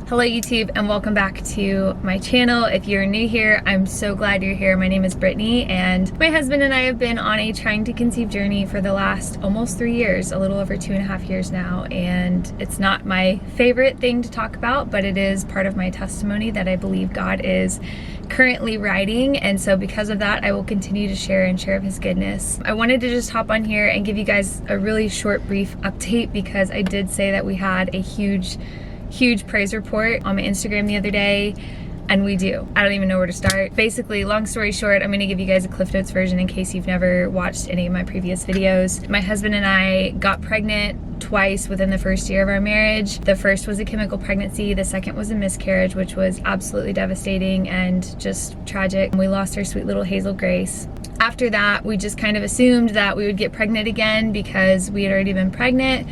Hello YouTube and welcome back to my channel. If you're new here, I'm so glad you're here. My name is Brittany and my husband and I have been on a trying to conceive journey for the last almost 3 years, a little over 2.5 years now. And it's not my favorite thing to talk about, but it is part of my testimony that I believe God is currently writing. And so because of that, I will continue to share of his goodness. I wanted to just hop on here and give you guys a really short, brief update because I did say that we had a huge praise report on my Instagram the other day, and we do. I don't even know where to start. Basically, long story short, I'm gonna give you guys a Cliff Notes version in case you've never watched any of my previous videos. My husband and I got pregnant twice within the first year of our marriage. The first was a chemical pregnancy, the second was a miscarriage, which was absolutely devastating and just tragic. We lost our sweet little Hazel Grace. After that, we just kind of assumed that we would get pregnant again because we had already been pregnant.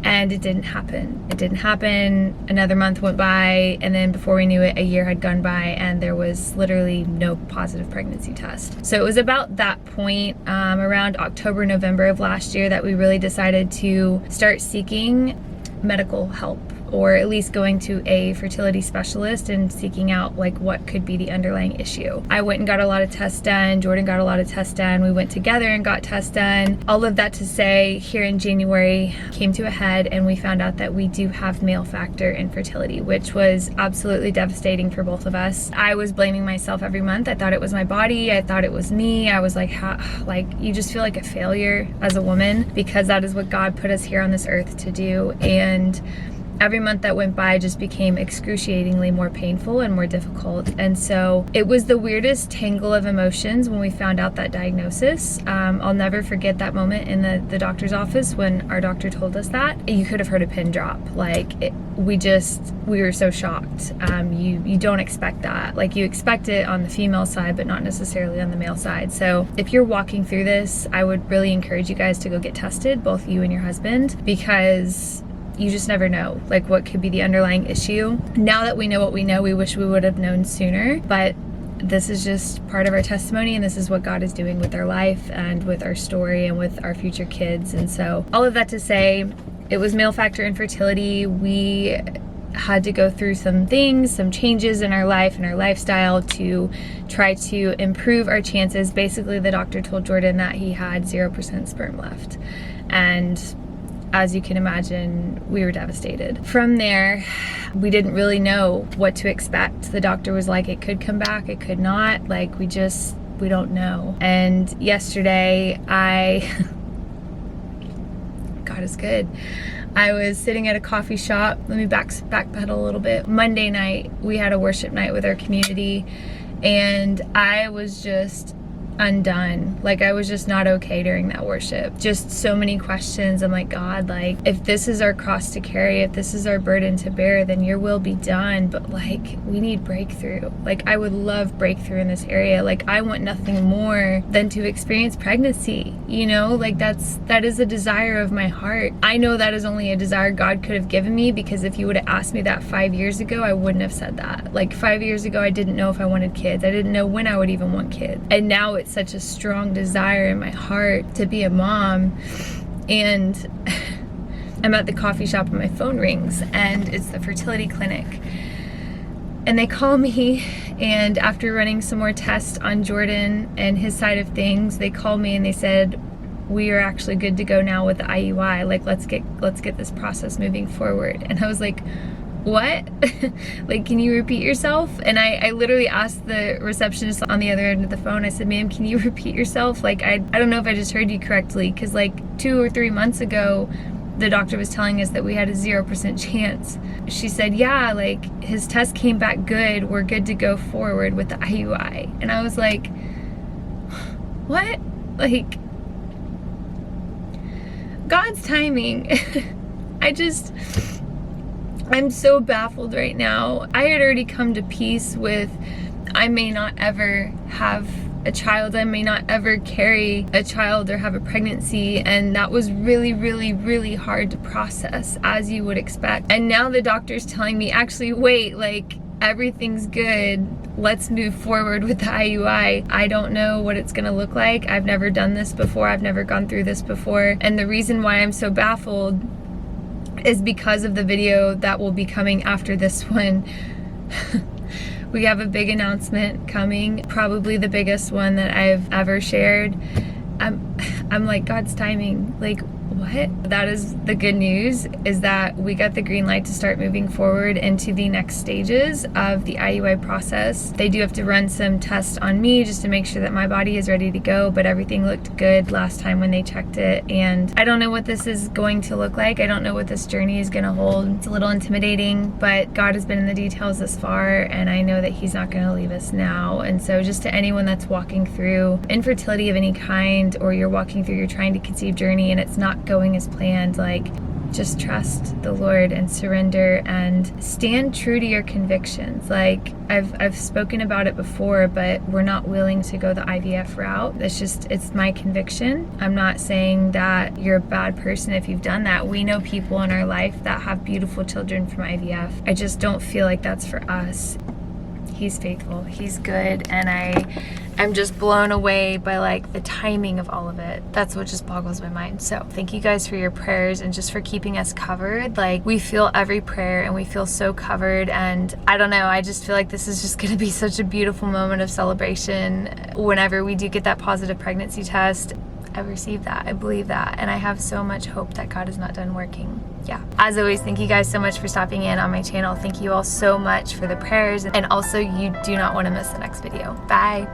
And it didn't happen. It didn't happen. Another month went by, and then before we knew it, a year had gone by and there was literally no positive pregnancy test. So it was about that point, around October, November of last year, that we really decided to start seeking medical help, or at least going to a fertility specialist and seeking out like what could be the underlying issue. I went and got a lot of tests done. Jordan got a lot of tests done. We went together and got tests done. All of that to say, here in January came to a head and we found out that we do have male factor infertility, which was absolutely devastating for both of us. I was blaming myself every month. I thought it was my body. I thought it was me. I was like, you just feel like a failure as a woman because that is what God put us here on this earth to do. And every month that went by just became excruciatingly more painful and more difficult. And so it was the weirdest tangle of emotions when we found out that diagnosis. I'll never forget that moment in the doctor's office when our doctor told us that. You could have heard a pin drop. We were so shocked. You don't expect that. Like, you expect it on the female side, but not necessarily on the male side. So if you're walking through this, I would really encourage you guys to go get tested, both you and your husband, because you just never know, like, what could be the underlying issue. Now that we know what we know, we wish we would have known sooner, but this is just part of our testimony, and this is what God is doing with our life and with our story and with our future kids. And so all of that to say, it was male factor infertility. We had to go through some things, some changes in our life and our lifestyle to try to improve our chances. Basically, the doctor told Jordan that he had 0% sperm left. And as you can imagine, we were devastated. From there, we didn't really know what to expect. The doctor was like, it could come back, it could not. Like, we don't know. And yesterday, God is good. I was sitting at a coffee shop. Let me backpedal a little bit. Monday night, we had a worship night with our community, and I was just undone. Like, I was just not okay during that worship. Just so many questions. I'm like, God, like, if this is our cross to carry, if this is our burden to bear, then your will be done. But like, we need breakthrough. Like, I would love breakthrough in this area. Like, I want nothing more than to experience pregnancy, you know? Like, that is a desire of my heart. I know that is only a desire God could have given me, because if you would have asked me that 5 years ago, I wouldn't have said that. Like, 5 years ago, I didn't know if I wanted kids. I didn't know when I would even want kids. And now it's such a strong desire in my heart to be a mom. And I'm at the coffee shop and my phone rings, and it's the fertility clinic. And they call me, and after running some more tests on Jordan and his side of things, they called me and they said, we are actually good to go now with the IUI. Like, let's get this process moving forward. And I was like, what? Like, can you repeat yourself? And I literally asked the receptionist on the other end of the phone, I said, ma'am, can you repeat yourself? Like, I don't know if I just heard you correctly, because like 2 or 3 months ago, the doctor was telling us that we had a 0% chance. She said, yeah, like, his test came back good. We're good to go forward with the IUI. And I was like, what? Like, God's timing. I'm so baffled right now. I had already come to peace with, I may not ever have a child. I may not ever carry a child or have a pregnancy. And that was really, really, really hard to process, as you would expect. And now the doctor's telling me, actually, wait, like, everything's good. Let's move forward with the IUI. I don't know what it's gonna look like. I've never done this before. I've never gone through this before. And the reason why I'm so baffled is because of the video that will be coming after this one. We have a big announcement coming, probably the biggest one that I've ever shared. I'm like, God's timing, like, what? That is the good news, is that we got the green light to start moving forward into the next stages of the IUI process. They do have to run some tests on me just to make sure that my body is ready to go, but everything looked good last time when they checked it. And I don't know what this is going to look like. I don't know what this journey is going to hold. It's a little intimidating, but God has been in the details this far, and I know that He's not going to leave us now. And so just to anyone that's walking through infertility of any kind, or you're walking through your trying to conceive journey and it's not going as planned, like, just trust the Lord and surrender and stand true to your convictions. Like, I've spoken about it before, but we're not willing to go the IVF route. It's my conviction. I'm not saying that you're a bad person if you've done that. We know people in our life that have beautiful children from IVF. I just don't feel like that's for us. He's faithful, He's good, and I'm just blown away by like the timing of all of it. That's what just boggles my mind. So thank you guys for your prayers and just for keeping us covered. Like, we feel every prayer and we feel so covered, and I don't know, I just feel like this is just gonna be such a beautiful moment of celebration whenever we do get that positive pregnancy test. I received that, I believe that, and I have so much hope that God is not done working. Yeah. As always, thank you guys so much for stopping in on my channel. Thank you all so much for the prayers, and also you do not want to miss the next video. Bye.